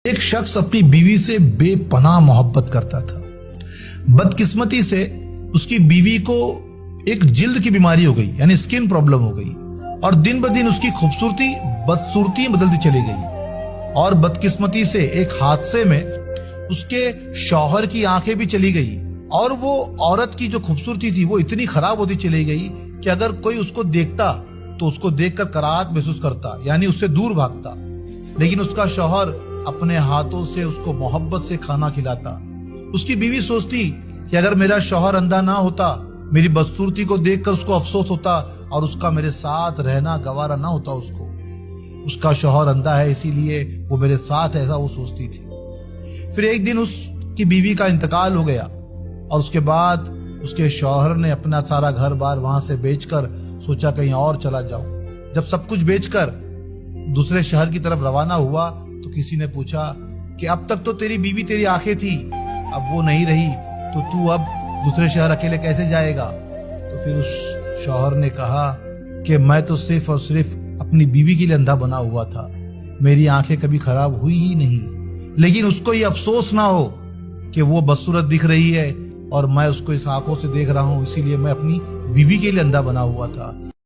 ایک شخص اپنی بیوی سے بے پناہ محبت کرتا تھا۔ بدقسمتی سے اس کی بیوی کو ایک جلد کی بیماری ہو گئی، یعنی سکن پرابلم ہو گئی، اور دن بدن اس کی خوبصورتی بدصورتی بدلتی چلی گئی، اور بدقسمتی سے ایک حادثے میں اس کے شوہر کی آنکھیں بھی چلی گئی، اور وہ عورت کی جو خوبصورتی تھی وہ اتنی خراب ہوتی چلی گئی کہ اگر کوئی اس کو دیکھتا تو اس کو دیکھ کر کراہت محسوس کرتا، یعنی اس سے دور بھاگتا۔ لیکن اس کا شوہر اپنے ہاتھوں سے اس کو محبت سے کھانا کھلاتا۔ اس کی بیوی سوچتی کہ اگر میرا شوہر اندھا نہ ہوتا، میری بدصورتی کو دیکھ کر اس کو افسوس ہوتا اور اس کا میرے ساتھ رہنا گوارا نہ ہوتا۔ اس کا شوہر اندھا ہے اسی لیے وہ میرے ساتھ، ایسا وہ سوچتی تھی۔ پھر ایک دن اس کی بیوی کا انتقال ہو گیا، اور اس کے بعد اس کے شوہر نے اپنا سارا گھر بار وہاں سے بیچ کر سوچا کہیں اور چلا جاؤں۔ جب سب کچھ بیچ کر دوسرے شہر کی طرف روانہ ہوا تو کسی نے پوچھا کہ اب تک تو تیری بیوی تیری آنکھیں تھی، اب وہ نہیں رہی تو اب دوسرے شہر اکیلے کیسے جائے گا؟ تو پھر اس شوہر نے کہا کہ میں تو صرف اور صرف اپنی بیوی کے لیے اندھا بنا ہوا تھا، میری آنکھیں کبھی خراب ہوئی ہی نہیں، لیکن اس کو یہ افسوس نہ ہو کہ وہ بدصورت دکھ رہی ہے اور میں اس کو اس آنکھوں سے دیکھ رہا ہوں، اسی لیے میں اپنی بیوی کے لیے اندھا بنا ہوا تھا۔